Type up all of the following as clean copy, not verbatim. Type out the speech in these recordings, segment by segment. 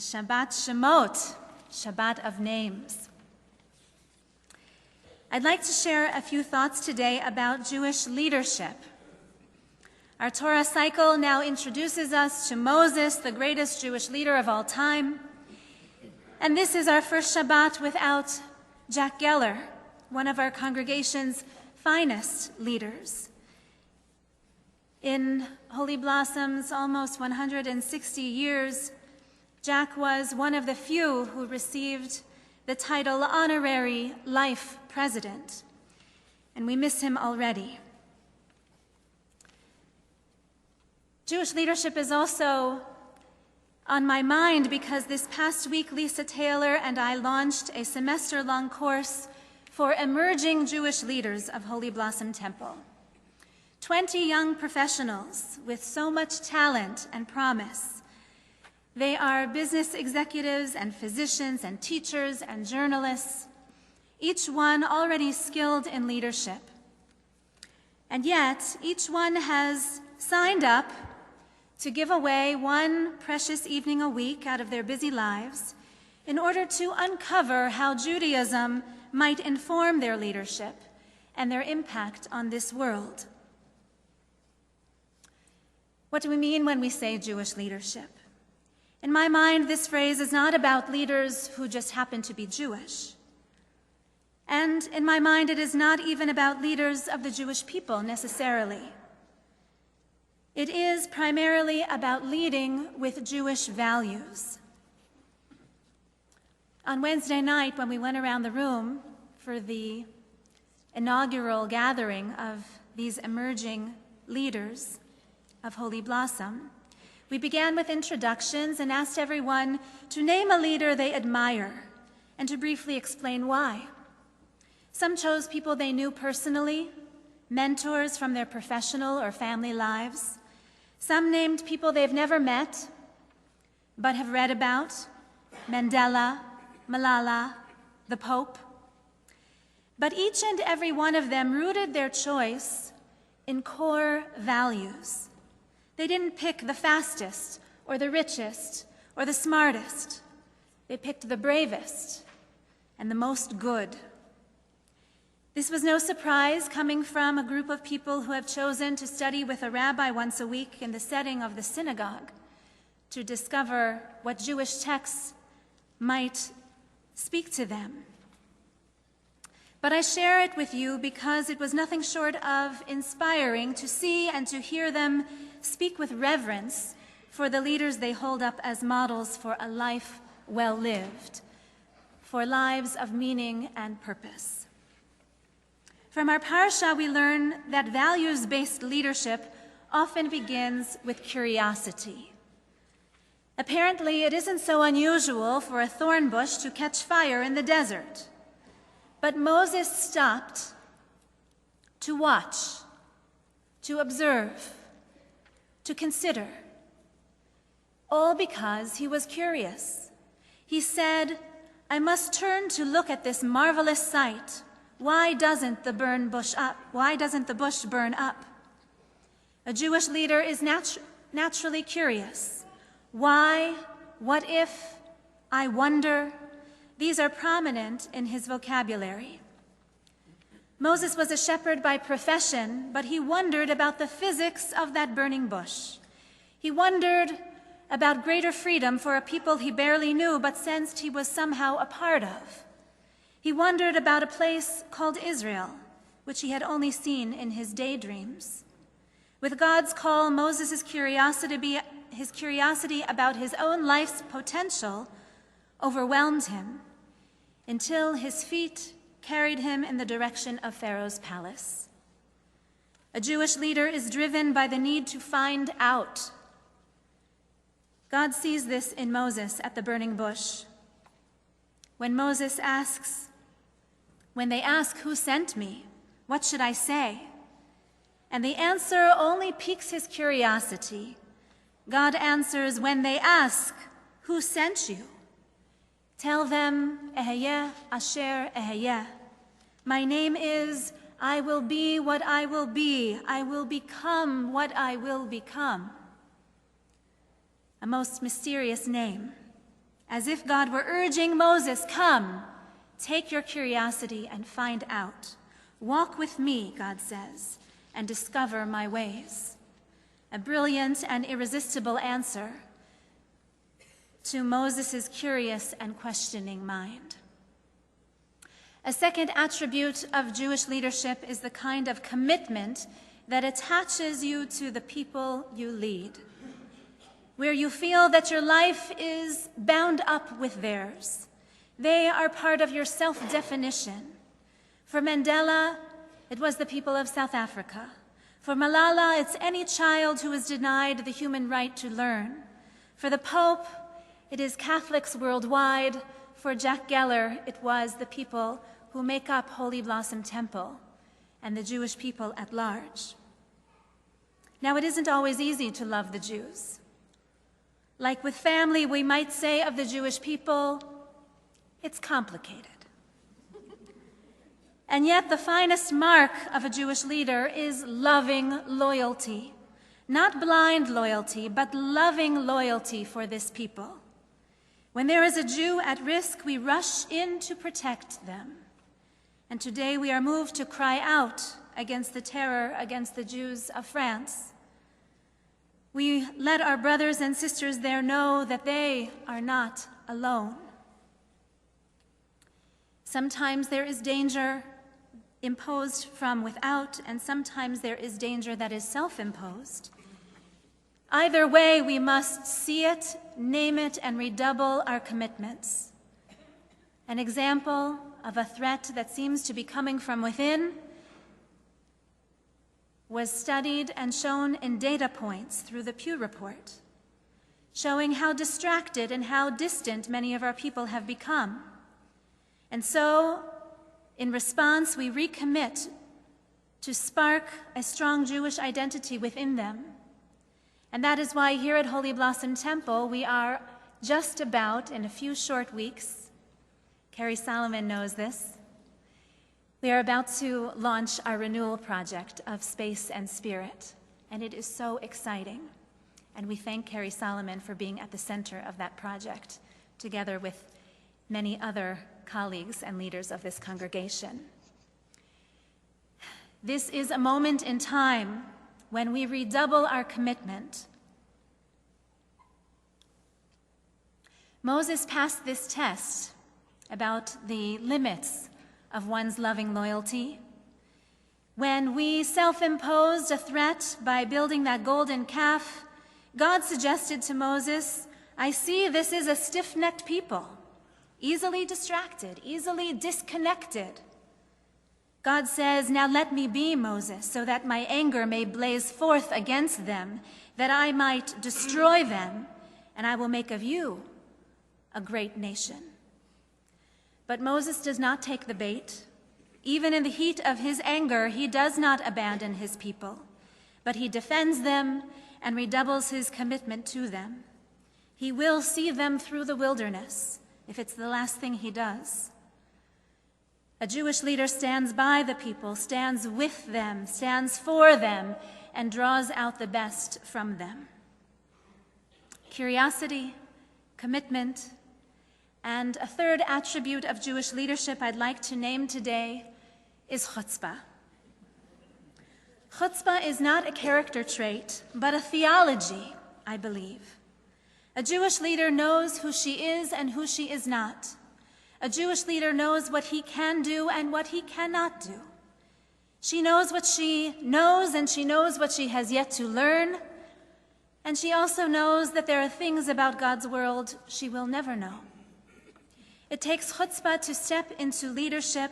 Shabbat Shemot, Shabbat of names. I'd like to share a few thoughts today about Jewish leadership. Our Torah cycle now introduces us to Moses, the greatest Jewish leader of all time. And this is our first Shabbat without Jack Geller, one of our congregation's finest leaders. In Holy Blossom's almost 160 years, Jack was one of the few who received the title Honorary Life President, and we miss him already. Jewish leadership is also on my mind because this past week Lisa Taylor and I launched a semester-long course for emerging Jewish leaders of Holy Blossom Temple. 20 young professionals with so much talent and promise. They are business executives and physicians and teachers and journalists, each one already skilled in leadership. And yet, each one has signed up to give away one precious evening a week out of their busy lives in order to uncover how Judaism might inform their leadership and their impact on this world. What do we mean when we say Jewish leadership? In my mind, this phrase is not about leaders who just happen to be Jewish. And in my mind, it is not even about leaders of the Jewish people necessarily. It is primarily about leading with Jewish values. On Wednesday night, when we went around the room for the inaugural gathering of these emerging leaders of Holy Blossom, we began with introductions and asked everyone to name a leader they admire and to briefly explain why. Some chose people they knew personally, mentors from their professional or family lives. Some named people they've never met but have read about, Mandela, Malala, the Pope. But each and every one of them rooted their choice in core values. They didn't pick the fastest or the richest or the smartest. They picked the bravest and the most good. This was no surprise coming from a group of people who have chosen to study with a rabbi once a week in the setting of the synagogue to discover what Jewish texts might speak to them. But I share it with you because it was nothing short of inspiring to see and to hear them speak with reverence for the leaders they hold up as models for a life well lived, for lives of meaning and purpose. From our parsha, we learn that values-based leadership often begins with curiosity. Apparently, it isn't so unusual for a thorn bush to catch fire in the desert. But Moses stopped to watch, to observe, to consider, all because he was curious. He said, "I must turn to look at this marvelous sight. Why doesn't the bush burn up? A Jewish leader is naturally curious. Why? What if? I wonder. These are prominent in his vocabulary. Moses was a shepherd by profession, but he wondered about the physics of that burning bush. He wondered about greater freedom for a people he barely knew but sensed he was somehow a part of. He wondered about a place called Israel, which he had only seen in his daydreams. With God's call, Moses' curiosity about his own life's potential overwhelmed him until his feet carried him in the direction of Pharaoh's palace. A Jewish leader is driven by the need to find out. God sees this in Moses at the burning bush. When they ask, "Who sent me? What should I say?" And the answer only piques his curiosity. God answers, when they ask, "Who sent you?" Tell them, "Eheyeh asher eheyeh." My name is, I will be what I will be. I will become what I will become. A most mysterious name. as if God were urging Moses, "Come, take your curiosity and find out. Walk with me," God says, "and discover my ways." A brilliant and irresistible answer to Moses' curious and questioning mind. A second attribute of Jewish leadership is the kind of commitment that attaches you to the people you lead, where you feel that your life is bound up with theirs. They are part of your self-definition. For Mandela, it was the people of South Africa. For Malala, it's any child who is denied the human right to learn. For the Pope, it is Catholics worldwide. For Jack Geller, it was the people who make up Holy Blossom Temple and the Jewish people at large. Now, it isn't always easy to love the Jews. Like with family, we might say of the Jewish people, it's complicated. And yet, the finest mark of a Jewish leader is loving loyalty. Not blind loyalty, but loving loyalty for this people. When there is a Jew at risk, we rush in to protect them. And today we are moved to cry out against the terror against the Jews of France. We let our brothers and sisters there know that they are not alone. Sometimes there is danger imposed from without, and sometimes there is danger that is self-imposed. Either way, we must see it, name it, and redouble our commitments. An example of a threat that seems to be coming from within was studied and shown in data points through the Pew Report, showing how distracted and how distant many of our people have become. And so, in response, we recommit to spark a strong Jewish identity within them. And that is why here at Holy Blossom Temple, we are just about, in a few short weeks, Carrie Solomon knows this, we are about to launch our renewal project of Space and Spirit. And it is so exciting. And we thank Carrie Solomon for being at the center of that project, together with many other colleagues and leaders of this congregation. This is a moment in time when we redouble our commitment. Moses passed this test about the limits of one's loving loyalty. When we self-imposed a threat by building that golden calf, God suggested to Moses, "I see this is a stiff-necked people, easily distracted, easily disconnected." God says, "Now let me be, Moses, so that my anger may blaze forth against them, that I might destroy them, and I will make of you a great nation." But Moses does not take the bait. Even in the heat of his anger, he does not abandon his people, but he defends them and redoubles his commitment to them. He will see them through the wilderness, if it's the last thing he does. A Jewish leader stands by the people, stands with them, stands for them, and draws out the best from them. Curiosity, commitment, and a third attribute of Jewish leadership I'd like to name today is chutzpah. Chutzpah is not a character trait, but a theology, I believe. A Jewish leader knows who she is and who she is not. A Jewish leader knows what he can do and what he cannot do. She knows what she knows, and she knows what she has yet to learn. And she also knows that there are things about God's world she will never know. It takes chutzpah to step into leadership,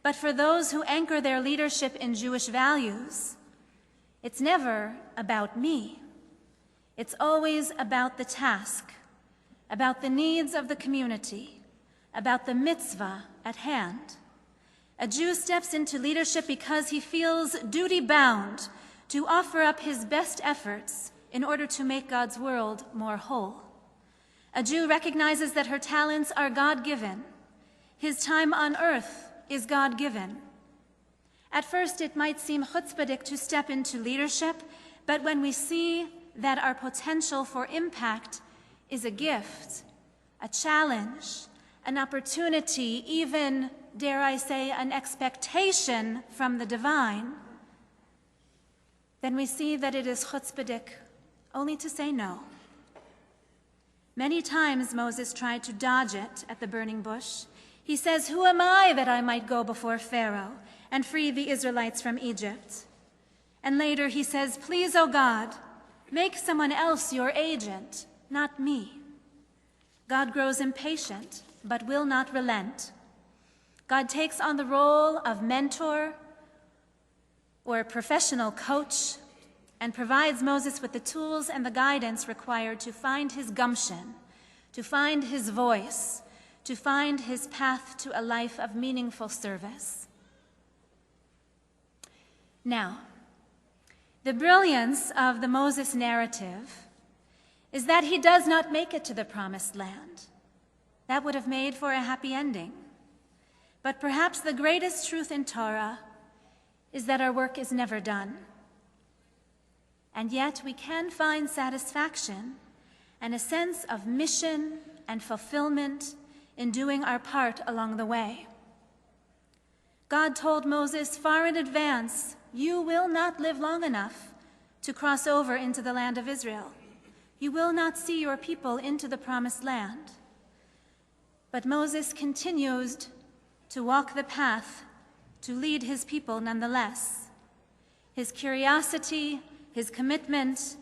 but for those who anchor their leadership in Jewish values, it's never about me. It's always about the task, about the needs of the community, about the mitzvah at hand. A Jew steps into leadership because he feels duty-bound to offer up his best efforts in order to make God's world more whole. A Jew recognizes that her talents are God-given. His time on earth is God-given. At first, it might seem chutzpahdik to step into leadership, but when we see that our potential for impact is a gift, a challenge, an opportunity, even, dare I say, an expectation from the divine, then we see that it is chutzpahdik only to say no. Many times Moses tried to dodge it at the burning bush. He says, "Who am I that I might go before Pharaoh and free the Israelites from Egypt?" And later he says, "Please, O God, make someone else your agent, not me." God grows impatient, but will not relent. God takes on the role of mentor or professional coach and provides Moses with the tools and the guidance required to find his gumption, to find his voice, to find his path to a life of meaningful service. Now, the brilliance of the Moses narrative is that he does not make it to the promised land. That would have made for a happy ending. But perhaps the greatest truth in Torah is that our work is never done. And yet we can find satisfaction and a sense of mission and fulfillment in doing our part along the way. God told Moses far in advance, "You will not live long enough to cross over into the land of Israel. You will not see your people into the promised land." But Moses continues to walk the path to lead his people nonetheless. His curiosity, his commitment,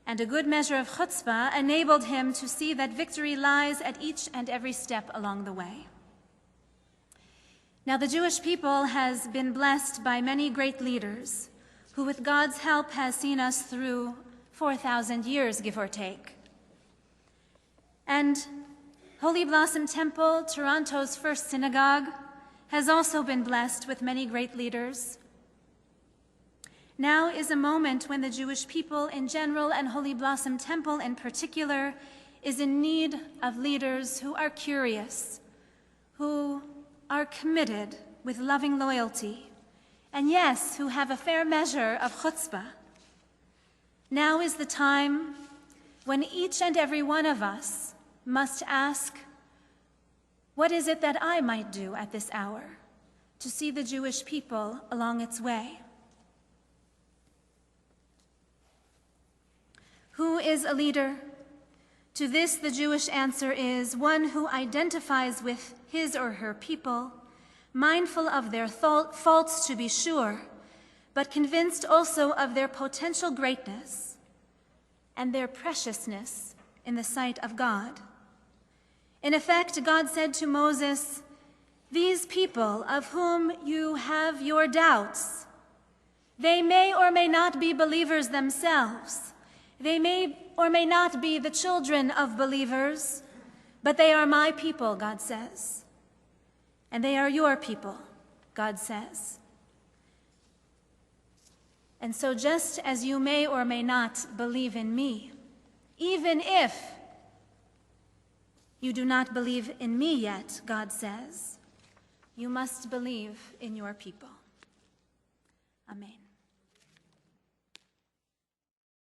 and a good measure of chutzpah enabled him to see that victory lies at each and every step along the way. Now, the Jewish people has been blessed by many great leaders who, with God's help, has seen us through 4,000 years, give or take. And Holy Blossom Temple, Toronto's first synagogue, has also been blessed with many great leaders. Now is a moment when the Jewish people in general and Holy Blossom Temple in particular is in need of leaders who are curious, who are committed with loving loyalty, and yes, who have a fair measure of chutzpah. Now is the time when each and every one of us must ask, what is it that I might do at this hour to see the Jewish people along its way? Who is a leader? To this, the Jewish answer is one who identifies with his or her people, mindful of their faults to be sure, but convinced also of their potential greatness and their preciousness in the sight of God. In effect, God said to Moses, "These people of whom you have your doubts, they may or may not be believers themselves. They may or may not be the children of believers, but they are my people," God says. "And they are your people," God says. And so just as you may or may not believe in me, even if you do not believe in me yet, God says, you must believe in your people. Amen.